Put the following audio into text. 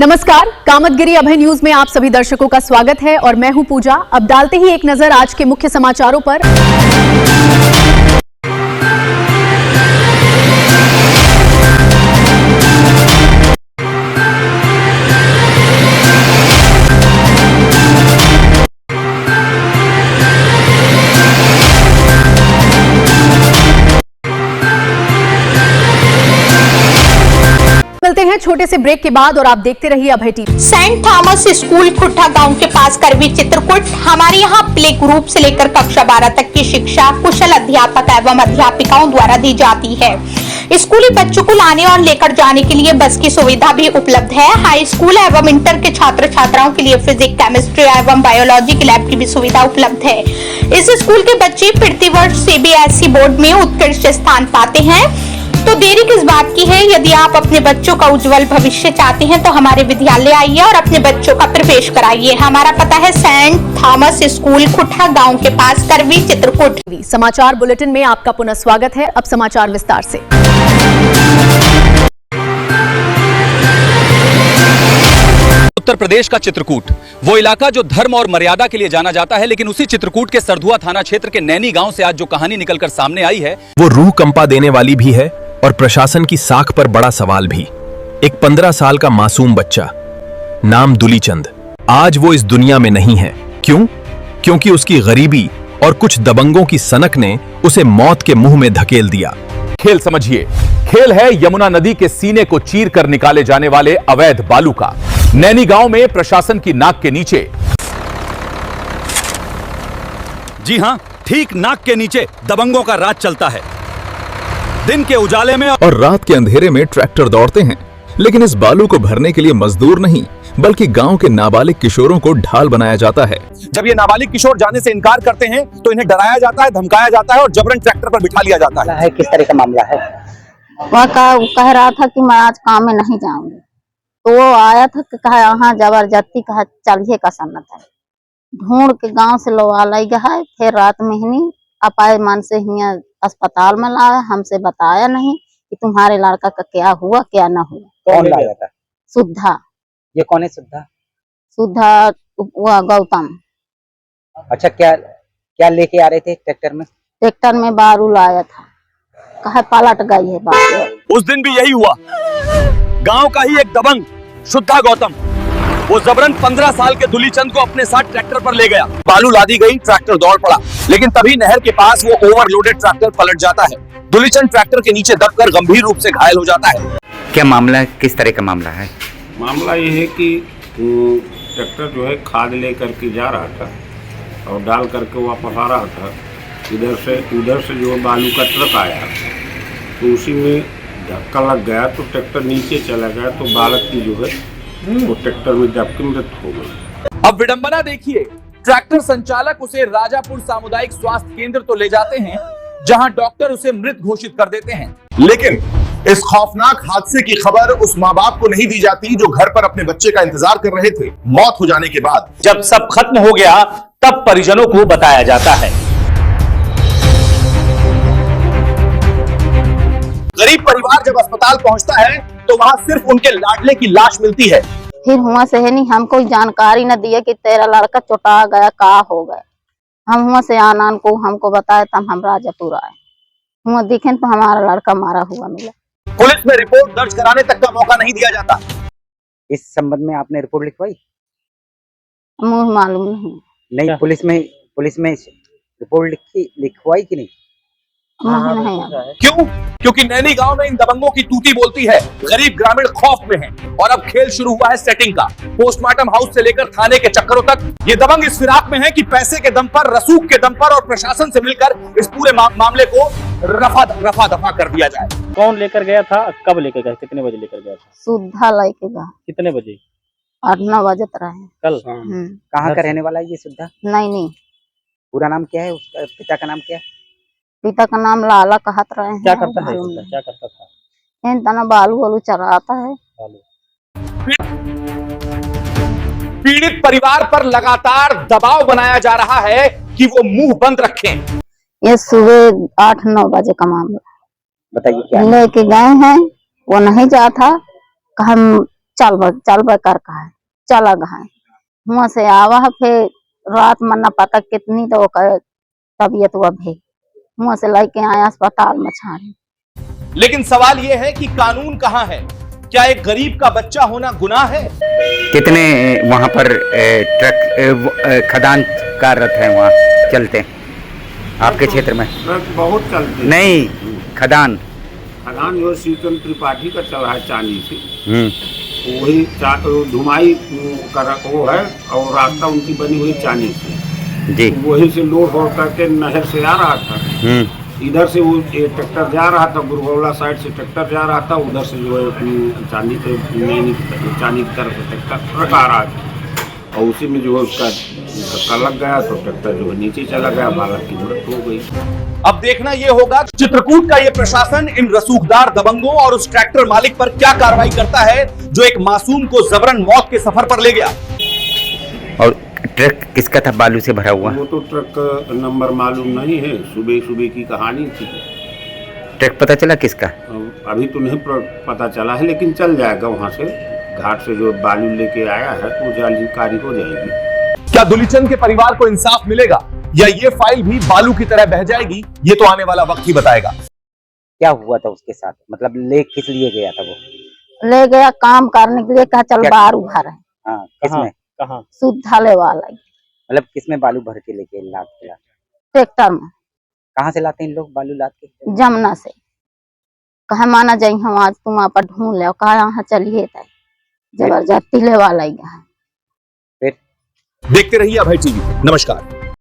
नमस्कार, कामतगिरी अभय न्यूज में आप सभी दर्शकों का स्वागत है और मैं हूं पूजा। अब डालते ही एक नजर आज के मुख्य समाचारों पर। मिलते हैं छोटे से ब्रेक के बाद और आप देखते रहिए अभय टीवी। सेंट थॉमस स्कूल खुट्टा गांव के पास करवी चित्रकूट। हमारे यहाँ प्ले ग्रुप से लेकर कक्षा 12 तक की शिक्षा कुशल अध्यापक एवं अध्यापिकाओं द्वारा दी जाती है। स्कूली बच्चों को लाने और लेकर जाने के लिए बस की सुविधा भी उपलब्ध है। हाई स्कूल एवं इंटर के छात्र छात्राओं के लिए फिजिक्स, केमिस्ट्री एवं बायोलॉजी की लैब की भी सुविधा उपलब्ध है। इस स्कूल के बच्चे प्रतिवर्ष सीबीएसई बोर्ड में उत्कृष्ट स्थान पाते हैं। तो देरी किस बात की है? यदि आप अपने बच्चों का उज्जवल भविष्य चाहते हैं तो हमारे विद्यालय आइए और अपने बच्चों का प्रवेश कराइए। हमारा पता है सेंट थॉमस स्कूल खुट्टा गांव के पास करवी चित्रकूट। समाचार बुलेटिन में आपका पुनः स्वागत है। अब समाचार विस्तार से। उत्तर प्रदेश का चित्रकूट वो इलाका जो धर्म और मर्यादा के लिए जाना जाता है, लेकिन उसी चित्रकूट के सरधुआ थाना क्षेत्र के नैनी गांव से आज जो कहानी निकलकर सामने आई है वो रूह कंपा देने वाली भी है और प्रशासन की साख पर बड़ा सवाल भी। एक 15 साल का मासूम बच्चा नाम दुलीचंद आज वो इस दुनिया में नहीं है। क्यों? क्योंकि उसकी गरीबी और कुछ दबंगों की सनक ने उसे मौत के मुंह में धकेल दिया। खेल समझिए, खेल है यमुना नदी के सीने को चीर कर निकाले जाने वाले अवैध बालू का। नैनी गांव में प्रशासन की नाक के नीचे, जी हां, ठीक नाक के नीचे दबंगों का राज चलता है। दिन के उजाले में और रात के अंधेरे में ट्रैक्टर दौड़ते हैं, लेकिन इस बालू को भरने के लिए मजदूर नहीं बल्कि गांव के नाबालिग किशोरों को ढाल बनाया जाता है। जब ये नाबालिग किशोर जाने से इनकार करते हैं तो इन्हें डराया जाता है, धमकाया जाता है और जबरन ट्रैक्टर पर बिठा लिया जाता है। किस तरह का मामला है? वह कह रहा था कि मैं आज काम में नहीं जाऊंगी, तो वो आया था कि कहा यहाँ जबरदस्ती कहा चलिए का सन्नत है। ढूंढ के गांव से लोआ लाई गया। फिर रात में ही अपाय मन से ही अस्पताल में लाया। हमसे बताया नहीं कि तुम्हारे लड़का का क्या हुआ क्या न हुआ। कौन लाया था? सुधा। ये कौन है सुधा? सुधा वह गौतम। अच्छा, क्या क्या लेके आ रहे थे ट्रैक्टर में? ट्रैक्टर में बालू लाया था, कहा पलट गई है बालू। उस दिन भी यही हुआ। गांव का ही एक दबंग शुद्धा गौतम वो जबरन 15 साल के दुलीचंद को अपने साथ ट्रैक्टर पर ले गया। बालू लादी गई, ट्रैक्टर दौड़ पड़ा, लेकिन तभी नहर के पास वो ओवरलोडेड ट्रैक्टर पलट जाता है। दुलीचंद ट्रैक्टर के नीचे दबकर गंभीर रूप से घायल हो जाता है। क्या मामला है? किस तरह का मामला है? मामला ये है कि ट्रैक्टर जो है खाद लेकर के जा रहा था और डाल करके वापस आ रहा था। उधर से जो बालू का ट्रक आया तो उसी में धक्का लग गया तो ट्रैक्टर नीचे चला गया, तो बालक की जो है वो ट्रैक्टर में दब के मृत्यु हो गई। अब विडंबना देखिए, ट्रैक्टर संचालक उसे राजापुर सामुदायिक स्वास्थ्य केंद्र तो ले जाते हैं, जहां डॉक्टर उसे मृत घोषित कर देते हैं। लेकिन इस खौफनाक हादसे की खबर उस माँ बाप को नहीं दी जाती जो घर पर अपने बच्चे का इंतजार कर रहे थे। मौत हो जाने के बाद जब सब खत्म हो गया तब परिजनों को बताया जाता है। गरीब परिवार जब अस्पताल पहुंचता है तो वहां सिर्फ उनके लाडले की लाश मिलती है। फिर हुआ से है नहीं, हमको जानकारी न दिया कि तेरा लड़का चोटा गया का हो गया। हम हुआ से आनान को हमको बताया तब हम राजापुर आए। हुआ देखें तो हमारा लड़का मारा हुआ मिला। पुलिस में रिपोर्ट दर्ज कराने तक का मौका नहीं दिया जाता। इस संबंध में आपने रिपोर्ट लिखवाई? मुझे मालूम नहीं। पुलिस में रिपोर्ट लिखवाई कि नहीं? नहीं। क्यों? क्योंकि नैनी गांव में इन दबंगों की तूती बोलती है। गरीब ग्रामीण खौफ में हैं और अब खेल शुरू हुआ है सेटिंग का। पोस्टमार्टम हाउस से लेकर थाने के चक्करों तक ये दबंग इस फिराक में हैं कि पैसे के दम पर, रसूख के दम पर और प्रशासन से मिलकर इस पूरे मामले को रफा दफा कर दिया जाए। कौन लेकर गया था? कब लेकर गया? कितने बजे लेकर गया था? सुधा लेके गया। कितने बजे? 8-9 बजे रहे कल। कहाँ का रहने वाला है ये सुधा? नहीं। पूरा नाम क्या है? उसका पिता का नाम क्या है? पिता का नाम लाला कहत रहे हैं। क्या करता है? क्या करता था? तना बालू वालू चराता है। पीड़ित परिवार पर लगातार दबाव बनाया जा रहा है कि वो मुंह बंद रखें। ये सुबह 8-9 बजे का मामला। बताइए क्या लेके गए हैं, वो नहीं जाता, हम चल कर कहा है चला गया वहां से आवा है फिर रात में न पता कितनी तो तबीयत हुआ भी वहां से लेके आया अस्पताल में छाने। लेकिन सवाल यह है कि कानून कहां है? क्या एक गरीब का बच्चा होना गुनाह है? कितने वहाँ पर ट्रक खदान कार्यरत है वहाँ चलते आपके क्षेत्र में? ट्रक बहुत चलते नहीं खदान जो शीतल त्रिपाठी का चला है चांदी से, वही धुमाई का वो है और रास्ता उनकी बनी हुई चांदी से जी। वही से लोड होड़ करके नहर से आ रहा था, इधर से वो ट्रैक्टर जा रहा था, गुरगौला साइड से ट्रैक्टर जा रहा था, उधर से जो है चांदी की तरफ से ट्रक आ रहा था और उसी में जो है उसका धक्का लग गया तो ट्रैक्टर जो है नीचे चला गया, बालक की मृत्यु हो गई। अब देखना यह होगा चित्रकूट का यह प्रशासन इन रसूखदार दबंगों और उस ट्रैक्टर मालिक पर क्या कार्रवाई करता है जो एक मासूम को जबरन मौत के सफर पर ले गया। और ट्रक किसका था बालू से भरा हुआ? वो तो ट्रक नंबर मालूम नहीं है, सुबह सुबह की कहानी थी। ट्रक पता चला किसका? अभी तो नहीं पता चला है, लेकिन चल जाएगा वहाँ से घाट से जो बालू लेके आया है तो जानकारी हो जाएगी। क्या दुलीचंद के परिवार को इंसाफ मिलेगा या ये फाइल भी बालू की तरह बह जाएगी, ये तो आने वाला वक्त ही बताएगा। क्या हुआ था उसके साथ? मतलब ले किस लिए गया था वो? ले गया काम करने के लिए, कहा चल बालू भर है। हाँ, किसमें? कहाँ? सुधाले वाला मतलब किसमें बालू भर के लेके लाद के? ट्रैक्टर में। कहाँ से लाते हैं लोग बालू लाद के? जमुना से। कहा माना जाई हम आज तुम वहाँ पर ढूंढ ले, कहा यहाँ चलिए तय जबरदस्ती ले वाला। देखते रहिए अभय टीवी। नमस्कार।